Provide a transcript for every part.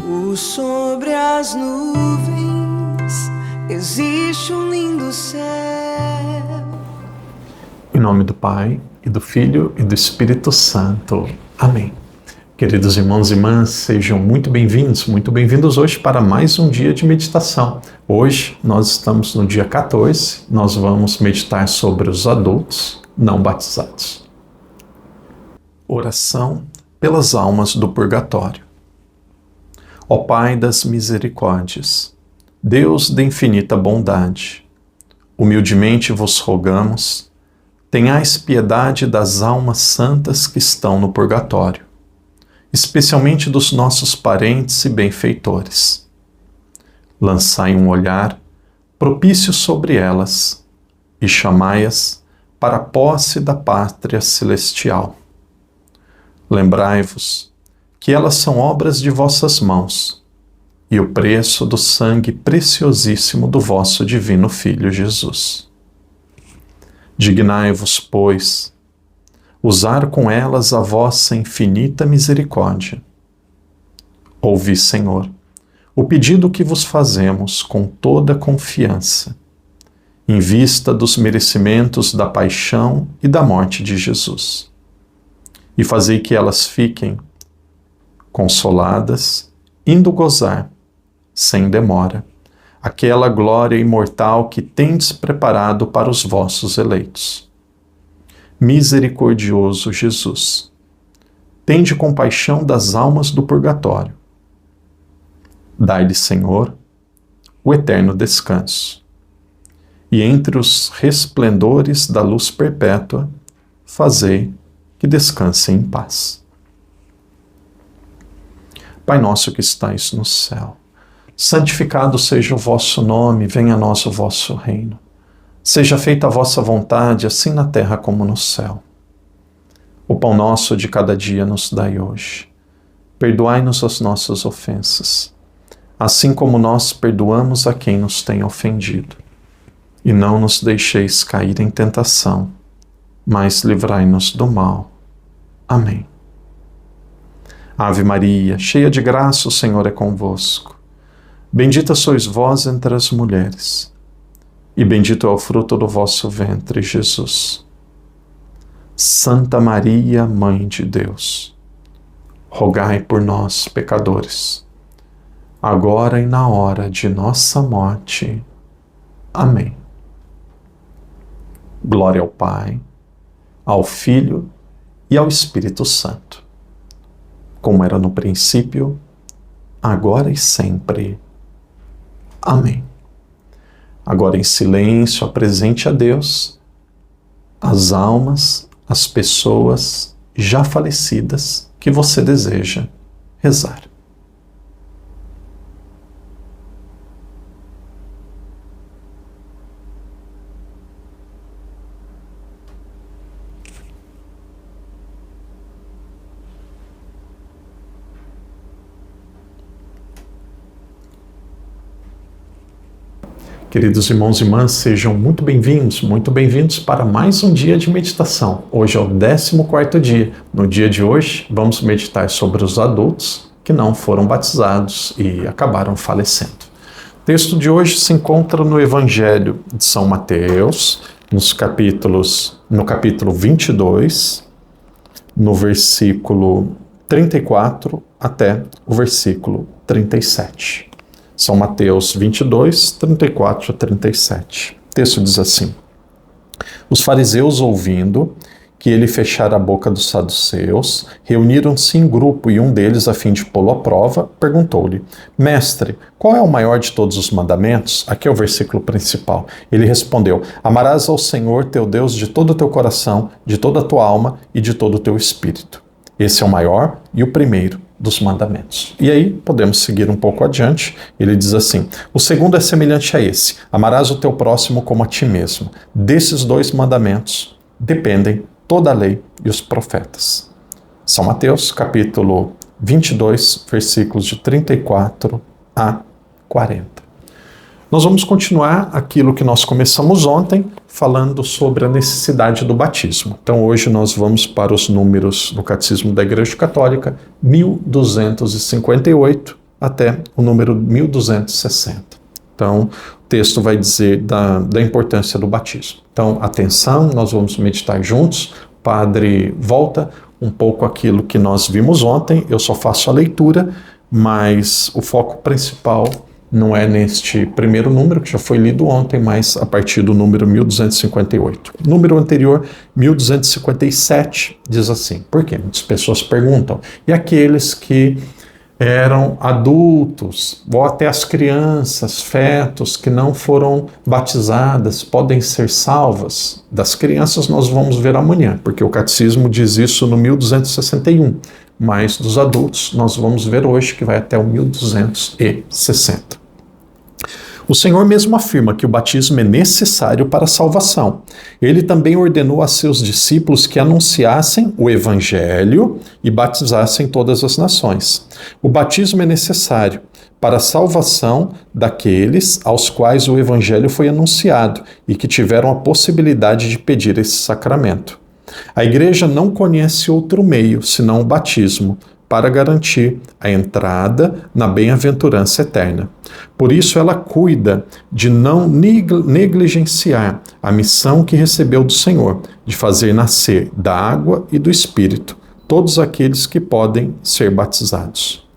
Por sobre as nuvens existe um lindo céu. Em nome do Pai, e do Filho, e do Espírito Santo. Amém. Queridos irmãos e irmãs, sejam muito bem-vindos hoje para mais um dia de meditação. Hoje nós estamos no dia 14, nós vamos meditar sobre os adultos não batizados. Oração pelas almas do purgatório. Ó Pai das misericórdias, Deus de infinita bondade, humildemente vos rogamos, tenhais piedade das almas santas que estão no purgatório, especialmente dos nossos parentes e benfeitores. Lançai um olhar propício sobre elas e chamai-as para a posse da pátria celestial. Lembrai-vos que elas são obras de vossas mãos e o preço do sangue preciosíssimo do vosso divino Filho Jesus. Dignai-vos, pois, usar com elas a vossa infinita misericórdia. Ouvi, Senhor, o pedido que vos fazemos com toda confiança, em vista dos merecimentos da paixão e da morte de Jesus, e fazei que elas fiquem consoladas, indo gozar, sem demora, aquela glória imortal que tendes preparado para os vossos eleitos. Misericordioso Jesus, tende compaixão das almas do purgatório. Dai-lhe, Senhor, o eterno descanso, e entre os resplendores da luz perpétua, fazei que descansem em paz. Pai nosso que estais no céu, santificado seja o vosso nome, venha a nós o vosso reino. Seja feita a vossa vontade, assim na terra como no céu. O pão nosso de cada dia nos dai hoje. Perdoai-nos as nossas ofensas, assim como nós perdoamos a quem nos tem ofendido. E não nos deixeis cair em tentação, mas livrai-nos do mal. Amém. Ave Maria, cheia de graça, o Senhor é convosco. Bendita sois vós entre as mulheres, e bendito é o fruto do vosso ventre, Jesus. Santa Maria, Mãe de Deus, rogai por nós, pecadores, agora e na hora de nossa morte. Amém. Glória ao Pai, ao Filho e ao Espírito Santo, como era no princípio, agora e sempre. Amém. Agora em silêncio, apresente a Deus as almas, as pessoas já falecidas que você deseja rezar. Queridos irmãos e irmãs, sejam muito bem-vindos para mais um dia de meditação. Hoje é o 14º dia. No dia de hoje, vamos meditar sobre os adultos que não foram batizados e acabaram falecendo. O texto de hoje se encontra no Evangelho de São Mateus, no capítulo 22, no versículo 34 até o versículo 37. São Mateus 22, 34 a 37. O texto diz assim: Os fariseus, ouvindo que ele fechara a boca dos saduceus, reuniram-se em grupo e um deles, a fim de pô-lo à prova, perguntou-lhe: Mestre, qual é o maior de todos os mandamentos? Aqui é o versículo principal. Ele respondeu: Amarás ao Senhor teu Deus de todo o teu coração, de toda a tua alma e de todo o teu espírito. Esse é o maior e o primeiro dos mandamentos. E aí, podemos seguir um pouco adiante, ele diz assim: o segundo é semelhante a esse: amarás o teu próximo como a ti mesmo. Desses dois mandamentos dependem toda a lei e os profetas. São Mateus, capítulo 22, versículos de 34 a 40. Nós vamos continuar aquilo que nós começamos ontem, falando sobre a necessidade do batismo. Então hoje nós vamos para os números do Catecismo da Igreja Católica, 1258 até o número 1260. Então, o texto vai dizer da importância do batismo. Então, atenção, nós vamos meditar juntos. O padre volta um pouco aquilo que nós vimos ontem, eu só faço a leitura, mas o foco principal não é neste primeiro número, que já foi lido ontem, mas a partir do número 1258. O número anterior, 1257, diz assim. Por quê? Muitas pessoas perguntam. E aqueles que eram adultos, ou até as crianças, fetos, que não foram batizadas, podem ser salvas? Das crianças nós vamos ver amanhã, porque o catecismo diz isso no 1261. Mas dos adultos nós vamos ver hoje, que vai até o 1260. O Senhor mesmo afirma que o batismo é necessário para a salvação. Ele também ordenou a seus discípulos que anunciassem o Evangelho e batizassem todas as nações. O batismo é necessário para a salvação daqueles aos quais o Evangelho foi anunciado e que tiveram a possibilidade de pedir esse sacramento. A Igreja não conhece outro meio senão o batismo, para garantir a entrada na bem-aventurança eterna. Por isso ela cuida de não negligenciar a missão que recebeu do Senhor, de fazer nascer da água e do Espírito todos aqueles que podem ser batizados.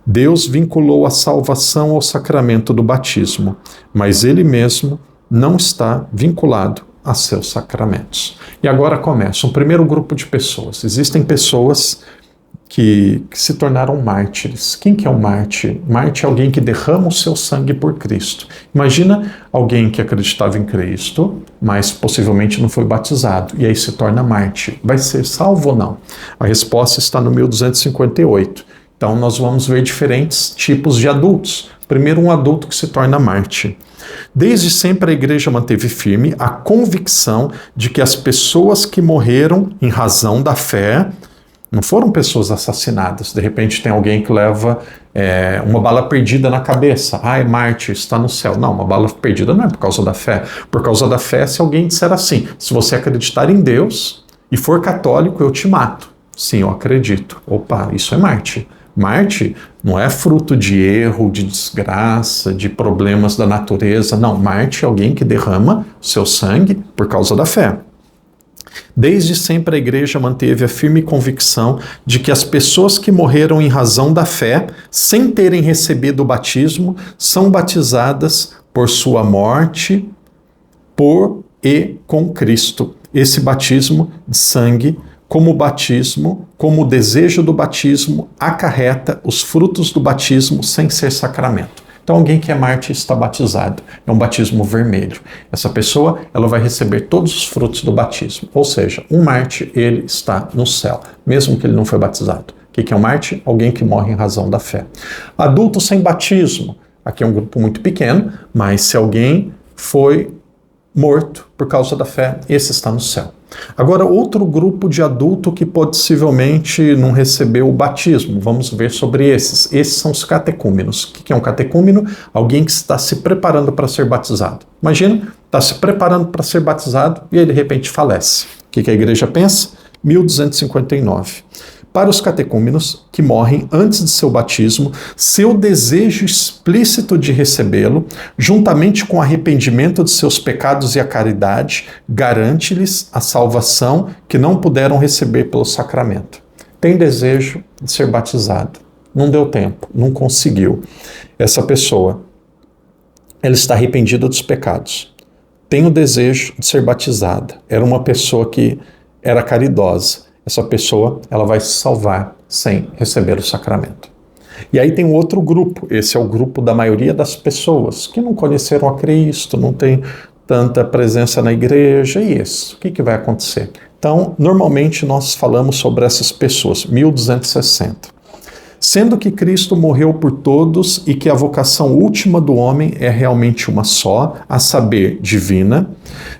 Deus vinculou a salvação ao sacramento do batismo, mas Ele mesmo não está vinculado a seus sacramentos. E agora começa um primeiro grupo de pessoas. Existem pessoas que se tornaram mártires. Quem que é um mártir? Mártir é alguém que derrama o seu sangue por Cristo. Imagina alguém que acreditava em Cristo, mas possivelmente não foi batizado, e aí se torna mártir. Vai ser salvo ou não? A resposta está no 1258. Então nós vamos ver diferentes tipos de adultos. Primeiro, um adulto que se torna mártir. Desde sempre a Igreja manteve firme a convicção de que as pessoas que morreram em razão da fé não foram pessoas assassinadas. De repente tem alguém que leva uma bala perdida na cabeça. Ah, é mártir, está no céu. Não, uma bala perdida não é por causa da fé. Por causa da fé, se alguém disser assim, se você acreditar em Deus e for católico, eu te mato. Sim, eu acredito. Opa, isso é mártir. Mártir não é fruto de erro, de desgraça, de problemas da natureza. Não, mártir é alguém que derrama o seu sangue por causa da fé. Desde sempre a Igreja manteve a firme convicção de que as pessoas que morreram em razão da fé, sem terem recebido o batismo, são batizadas por sua morte, por e com Cristo. Esse batismo de sangue, como o batismo, como o desejo do batismo, acarreta os frutos do batismo sem ser sacramento. Então alguém que é mártir está batizado, é um batismo vermelho. Essa pessoa, ela vai receber todos os frutos do batismo. Ou seja, um mártir, ele está no céu, mesmo que ele não foi batizado. O que é um mártir? Alguém que morre em razão da fé. Adulto sem batismo, aqui é um grupo muito pequeno, mas se alguém foi morto por causa da fé, esse está no céu. Agora, outro grupo de adulto que possivelmente não recebeu o batismo, vamos ver sobre esses. Esses são os catecúmenos. O que é um catecúmeno? Alguém que está se preparando para ser batizado. Imagina, está se preparando para ser batizado e aí de repente falece. O que a Igreja pensa? 1259. Para os catecúmenos que morrem antes de seu batismo, seu desejo explícito de recebê-lo, juntamente com o arrependimento de seus pecados e a caridade, garante-lhes a salvação que não puderam receber pelo sacramento. Tem desejo de ser batizado, não deu tempo, não conseguiu. Essa pessoa, ela está arrependida dos pecados. Tem o desejo de ser batizada. Era uma pessoa que era caridosa. Essa pessoa, ela vai se salvar sem receber o sacramento. E aí tem um outro grupo, esse é o grupo da maioria das pessoas que não conheceram a Cristo, não tem tanta presença na igreja, e isso, o que vai acontecer? Então, normalmente nós falamos sobre essas pessoas, 1260. Sendo que Cristo morreu por todos e que a vocação última do homem é realmente uma só, a saber, divina,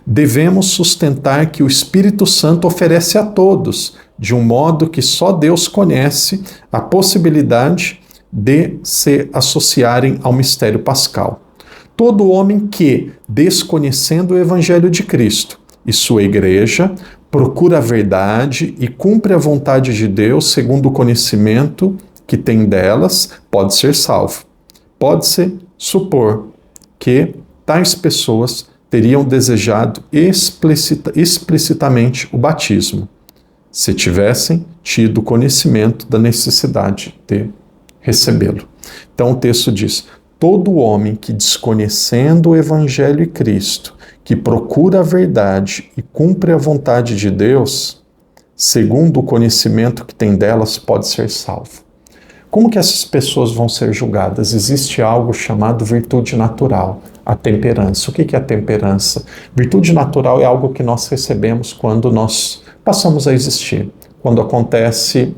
devemos sustentar que o Espírito Santo oferece a todos, de um modo que só Deus conhece, a possibilidade de se associarem ao mistério pascal. Todo homem que, desconhecendo o Evangelho de Cristo e sua Igreja, procura a verdade e cumpre a vontade de Deus segundo o conhecimento que tem delas, pode ser salvo. Pode-se supor que tais pessoas teriam desejado explicitamente o batismo, se tivessem tido conhecimento da necessidade de recebê-lo. Então o texto diz: todo homem que, desconhecendo o Evangelho e Cristo, que procura a verdade e cumpre a vontade de Deus, segundo o conhecimento que tem delas, pode ser salvo. Como que essas pessoas vão ser julgadas? Existe algo chamado virtude natural, a temperança. O que é a temperança? Virtude natural é algo que nós recebemos quando nós passamos a existir, quando acontece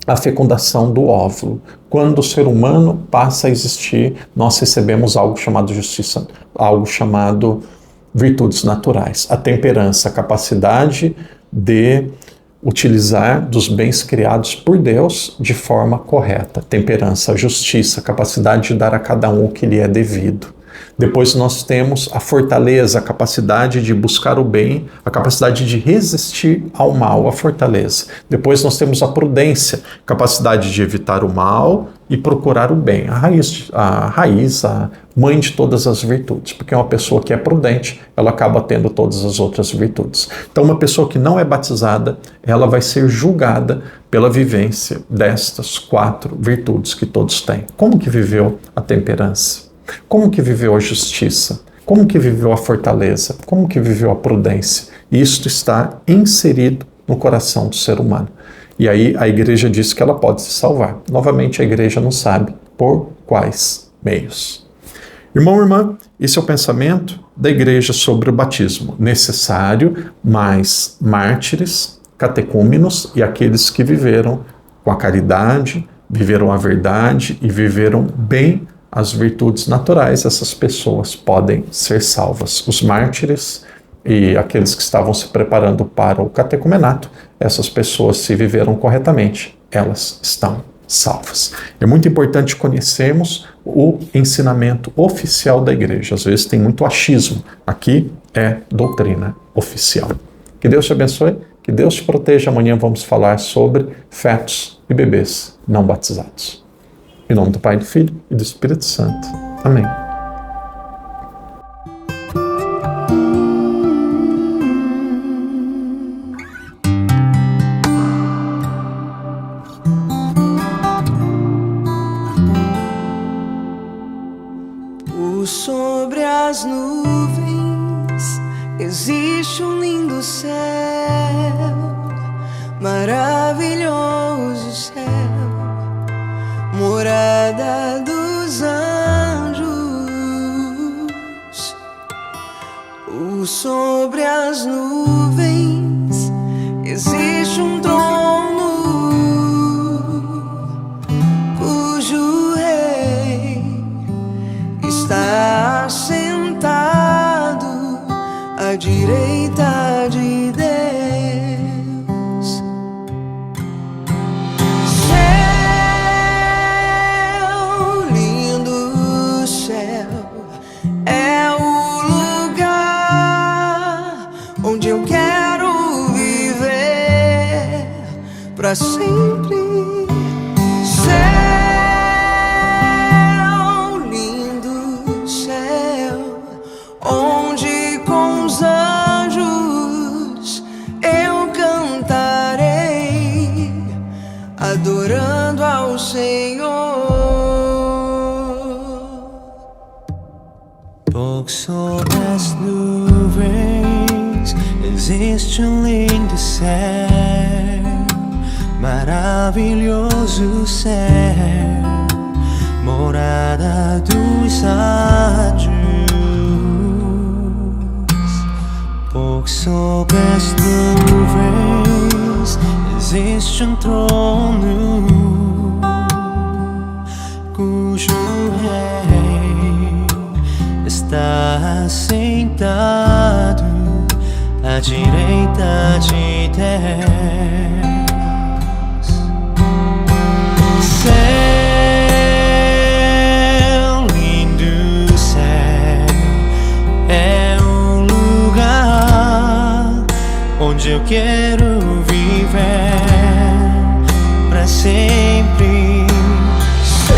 a fecundação do óvulo. Quando o ser humano passa a existir, nós recebemos algo chamado justiça, algo chamado virtudes naturais. A temperança, a capacidade de utilizar dos bens criados por Deus de forma correta. Temperança, justiça, capacidade de dar a cada um o que lhe é devido. Depois nós temos a fortaleza, a capacidade de buscar o bem, a capacidade de resistir ao mal, a fortaleza. Depois nós temos a prudência, capacidade de evitar o mal e procurar o bem. A raiz, a mãe de todas as virtudes, porque uma pessoa que é prudente, ela acaba tendo todas as outras virtudes. Então uma pessoa que não é batizada, ela vai ser julgada pela vivência destas 4 virtudes que todos têm. Como que viveu a temperança? Como que viveu a justiça? Como que viveu a fortaleza? Como que viveu a prudência? Isto está inserido no coração do ser humano. E aí a igreja diz que ela pode se salvar. Novamente, a igreja não sabe por quais meios. Irmão, irmã, esse é o pensamento da igreja sobre o batismo. Necessário, mas mártires, catecúmenos e aqueles que viveram com a caridade, viveram a verdade e viveram bem as virtudes naturais, essas pessoas podem ser salvas. Os mártires e aqueles que estavam se preparando para o catecumenato, essas pessoas, se viveram corretamente, elas estão salvas. É muito importante conhecermos o ensinamento oficial da igreja. Às vezes tem muito achismo. Aqui é doutrina oficial. Que Deus te abençoe, que Deus te proteja. Amanhã vamos falar sobre fetos e bebês não batizados. Em nome do Pai, do Filho e do Espírito Santo. Amém. Sobre as nuvens existe um lindo céu, maravilhoso céu, morada dos anjos. Sobre as nuvens existe um trono, cujo rei está sentado à direita de Deus. Céu, lindo céu, é o lugar onde eu quero viver pra sempre. Adorando ao Senhor. Pouco sobre as nuvens existe um lindo céu, maravilhoso céu, morada dos anjos. Pouco sobre as nuvens existe um trono, cujo rei está sentado à direita de Deus. Céu, lindo céu, é um lugar onde eu quero viver pra sempre. Céu,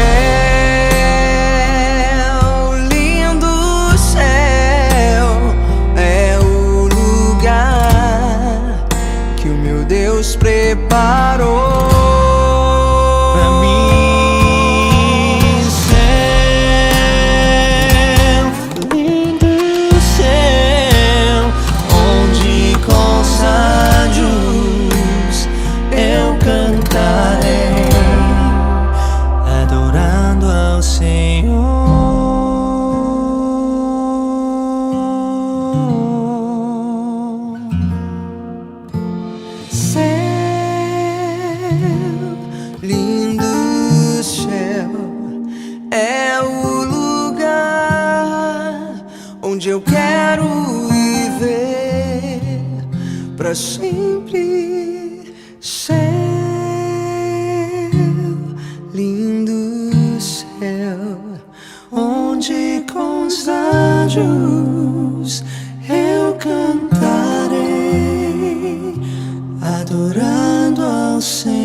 Senhor. Céu, lindo céu, é o lugar onde eu quero viver pra sempre. Céu, lindo céu, onde com os anjos eu cantarei, adorando ao Senhor.